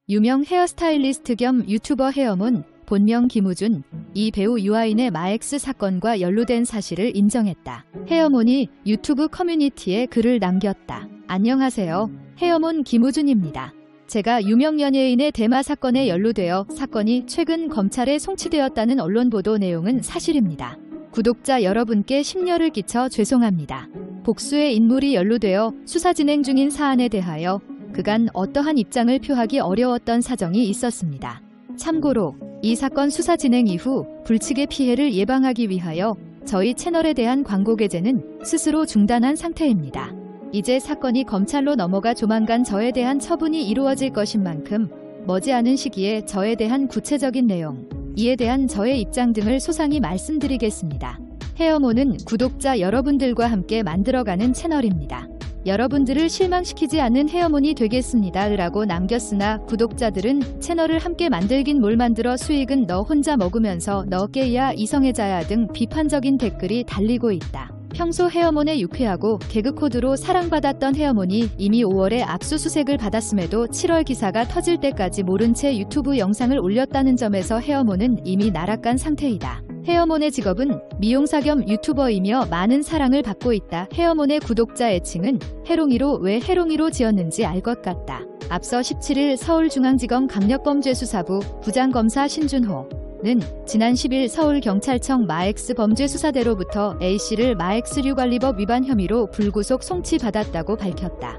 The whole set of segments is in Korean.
유명 헤어스타일리스트 겸 유튜버 헤어몬, 본명 김우준, 이 배우 유아인의 마엑스 사건과 연루된 사실을 인정했다. 헤어몬이 유튜브 커뮤니티에 글을 남겼다. 안녕하세요. 헤어몬 김우준입니다. 제가 유명 연예인의 대마 사건에 연루되어 사건이 최근 검찰에 송치되었다는 언론 보도 내용은 사실입니다. 구독자 여러분께 심려를 끼쳐 죄송합니다. 복수의 인물이 연루되어 수사 진행 중인 사안에 대하여 그간 어떠한 입장을 표하기 어려웠던 사정이 있었습니다. 참고로 이 사건 수사 진행 이후 불치의 피해를 예방하기 위하여 저희 채널에 대한 광고 게재는 스스로 중단한 상태입니다. 이제 사건이 검찰로 넘어가 조만간 저에 대한 처분이 이루어질 것인 만큼 머지않은 시기에 저에 대한 구체적인 내용, 이에 대한 저의 입장 등을 소상히 말씀드리겠습니다. 헤어몬은 구독자 여러분들과 함께 만들어가는 채널입니다. 여러분들을 실망시키지 않는 헤어몬이 되겠습니다 라고 남겼으나 구독자들은 채널을 함께 만들긴 뭘 만들어 수익은 너 혼자 먹으면서 너 깨야 이성애자야 등 비판적인 댓글이 달리고 있다. 평소 헤어몬의 유쾌하고 개그 코드로 사랑받았던 헤어몬이 이미 5월에 압수수색을 받았음에도 7월 기사가 터질 때까지 모른 채 유튜브 영상을 올렸다는 점에서 헤어몬은 이미 날아간 상태이다. 헤어몬의 직업은 미용사 겸 유튜버이며 많은 사랑을 받고 있다. 헤어몬의 구독자 애칭은 해롱이로, 왜 해롱이로 지었는지 알 것 같다. 앞서 17일 서울중앙지검 강력범죄수사부 부장검사 신준호는 지난 10일 서울경찰청 마엑스 범죄수사대로부터 A씨를 마엑스류관리법 위반 혐의로 불구속 송치받았다고 밝혔다.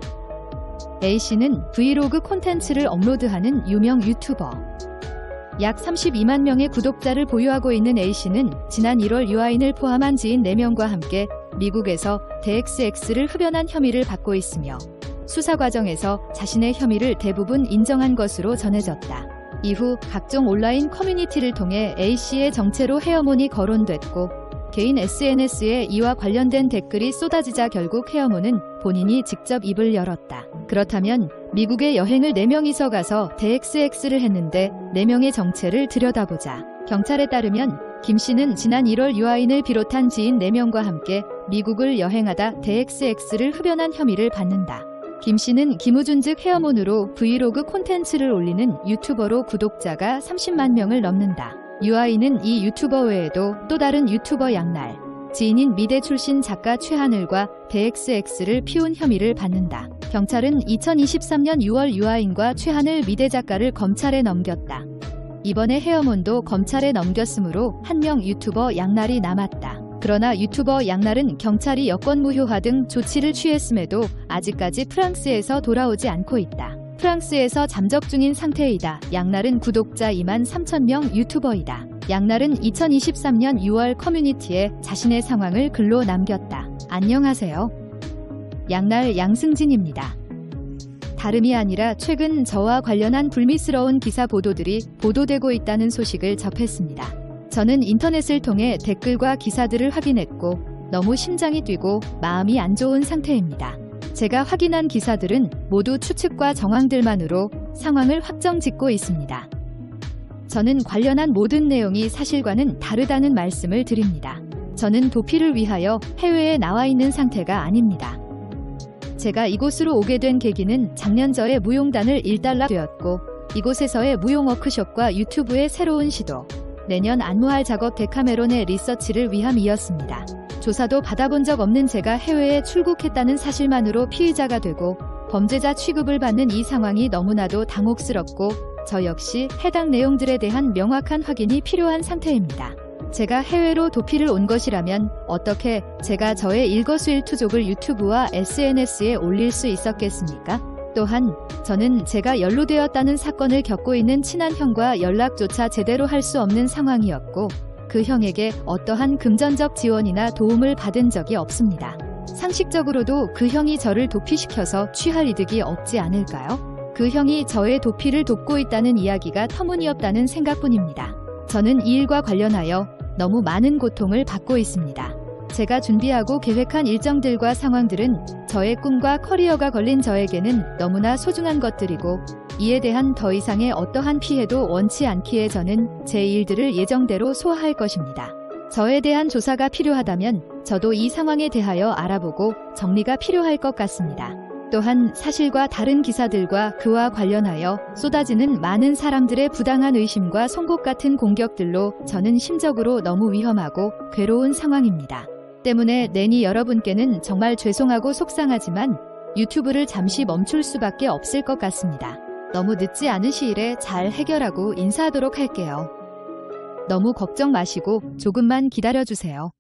A씨는 브이로그 콘텐츠를 업로드하는 유명 유튜버. 약 32만 명의 구독자를 보유하고 있는 A씨는 지난 1월 유아인을 포함한 지인 4명과 함께 미국에서 대XX를 흡연한 혐의를 받고 있으며 수사 과정에서 자신의 혐의를 대부분 인정한 것으로 전해졌다. 이후 각종 온라인 커뮤니티를 통해 A씨의 정체로 헤어몬이 거론됐고 개인 SNS에 이와 관련된 댓글이 쏟아지자 결국 헤어몬은 본인이 직접 입을 열었다. 그렇다면 미국에 여행을 4명이서 가서 대XX를 했는데 4명의 정체를 들여다보자. 경찰에 따르면 김씨는 지난 1월 유아인을 비롯한 지인 4명과 함께 미국을 여행하다 대XX를 흡연한 혐의를 받는다. 김씨는 김우준 즉 헤어몬으로 브이로그 콘텐츠를 올리는 유튜버로 구독자가 30만 명을 넘는다. 유아인은 이 유튜버 외에도 또 다른 유튜버 양날, 지인인 미대 출신 작가 최하늘과 대XX를 피운 혐의를 받는다. 경찰은 2023년 6월 유아인과 최하늘 미대 작가를 검찰에 넘겼다. 이번에 헤어몬도 검찰에 넘겼으므로 한 명 유튜버 양날이 남았다. 그러나 유튜버 양날은 경찰이 여권 무효화 등 조치를 취했음에도 아직까지 프랑스에서 돌아오지 않고 있다. 프랑스에서 잠적 중인 상태이다. 양날은 구독자 2만 3천 명 유튜버이다. 양날은 2023년 6월 커뮤니티에 자신의 상황을 글로 남겼다. 안녕하세요. 양날 양승진입니다. 다름이 아니라 최근 저와 관련한 불미스러운 기사 보도들이 보도되고 있다는 소식을 접했습니다. 저는 인터넷을 통해 댓글과 기사들을 확인했고 너무 심장이 뛰고 마음이 안 좋은 상태입니다. 제가 확인한 기사들은 모두 추측과 정황들만으로 상황을 확정짓고 있습니다. 저는 관련한 모든 내용이 사실과는 다르다는 말씀을 드립니다. 저는 도피를 위하여 해외에 나와 있는 상태가 아닙니다. 제가 이곳으로 오게 된 계기는 작년 저의 무용단을 일단락되었고 이곳에서의 무용 워크숍과 유튜브의 새로운 시도, 내년 안무할 작업 데카메론의 리서치를 위함이었습니다. 조사도 받아본 적 없는 제가 해외에 출국했다는 사실만으로 피의자가 되고 범죄자 취급을 받는 이 상황이 너무나도 당혹스럽고 저 역시 해당 내용들에 대한 명확한 확인이 필요한 상태입니다. 제가 해외로 도피를 온 것이라면 어떻게 제가 저의 일거수일투족을 유튜브와 SNS에 올릴 수 있었겠습니까? 또한 저는 제가 연루되었다는 사건을 겪고 있는 친한 형과 연락조차 제대로 할 수 없는 상황이었고 그 형에게 어떠한 금전적 지원이나 도움을 받은 적이 없습니다. 상식적으로도 그 형이 저를 도피시켜서 취할 이득이 없지 않을까요? 그 형이 저의 도피를 돕고 있다는 이야기가 터무니없다는 생각뿐입니다. 저는 이 일과 관련하여 너무 많은 고통을 받고 있습니다. 제가 준비하고 계획한 일정들과 상황들은 저의 꿈과 커리어가 걸린 저에게는 너무나 소중한 것들이고 이에 대한 더 이상의 어떠한 피해도 원치 않기에 저는 제 일들을 예정대로 소화할 것입니다. 저에 대한 조사가 필요하다면 저도 이 상황에 대하여 알아보고 정리가 필요할 것 같습니다. 또한 사실과 다른 기사들과 그와 관련하여 쏟아지는 많은 사람들의 부당한 의심과 송곳 같은 공격들로 저는 심적으로 너무 위험하고 괴로운 상황입니다. 때문에 내니 여러분께는 정말 죄송하고 속상하지만 유튜브를 잠시 멈출 수밖에 없을 것 같습니다. 너무 늦지 않은 시일에 잘 해결하고 인사하도록 할게요. 너무 걱정 마시고 조금만 기다려주세요.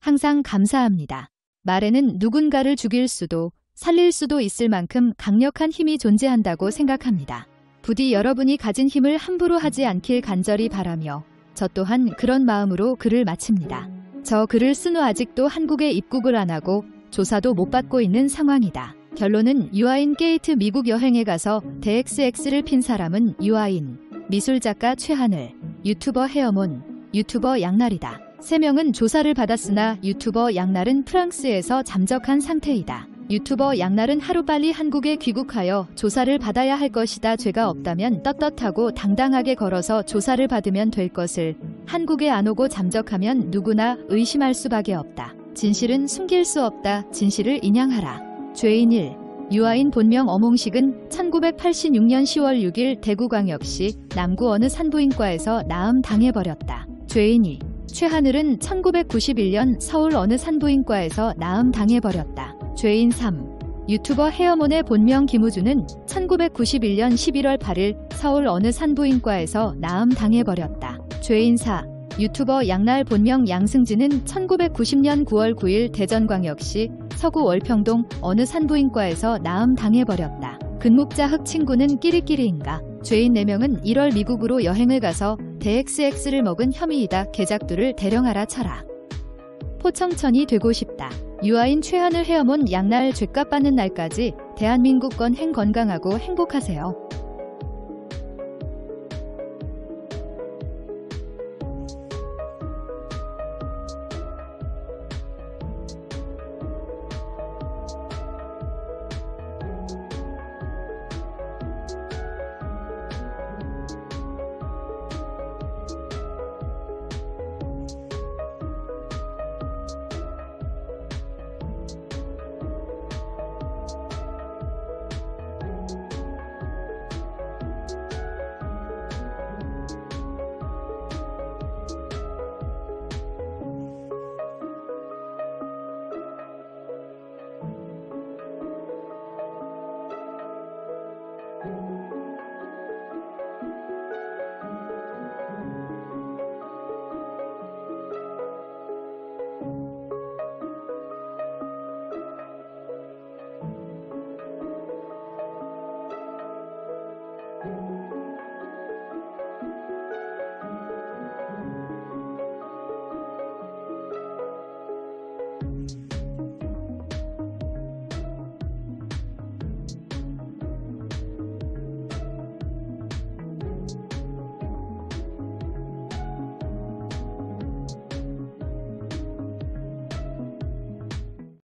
항상 감사합니다. 말에는 누군가를 죽일 수도 살릴 수도 있을 만큼 강력한 힘이 존재한다고 생각합니다. 부디 여러분이 가진 힘을 함부로 하지 않길 간절히 바라며 저 또한 그런 마음으로 글을 마칩니다. 저 글을 쓴 후 아직도 한국에 입국을 안 하고 조사도 못 받고 있는 상황이다. 결론은 유아인 게이트 미국 여행에 가서 대XX를 핀 사람은 유아인, 미술작가 최하늘, 유튜버 헤어몬, 유튜버 양날이다. 3명은 조사를 받았으나 유튜버 양날은 프랑스에서 잠적한 상태이다. 유튜버 양날은 하루빨리 한국에 귀국하여 조사를 받아야 할 것이다. 죄가 없다면 떳떳하고 당당하게 걸어서 조사를 받으면 될 것을 한국에 안 오고 잠적하면 누구나 의심할 수밖에 없다. 진실은 숨길 수 없다. 진실을 인양하라. 죄인 1. 유아인 본명 어몽식은 1986년 10월 6일 대구광역시 남구 어느 산부인과에서 나음 당해버렸다. 죄인 2. 최하늘은 1991년 서울 어느 산부인과에서 나음 당해버렸다. 죄인 3. 유튜버 헤어몬의 본명 김우주는 1991년 11월 8일 서울 어느 산부인과에서 나음 당해버렸다. 죄인 4. 유튜버 양날 본명 양승진은 1990년 9월 9일 대전광역시 서구 월평동 어느 산부인과에서 나음 당해버렸다. 근목자 흑 친구는 끼리끼리인가. 죄인 4명은 1월 미국으로 여행을 가서 대XX를 먹은 혐의이다. 개작두를 대령하라 쳐라. 포청천이 되고 싶다. 유아인 최하늘 헤어몬 양날 죗값 받는 날까지 대한민국권 건강하고 행복하세요.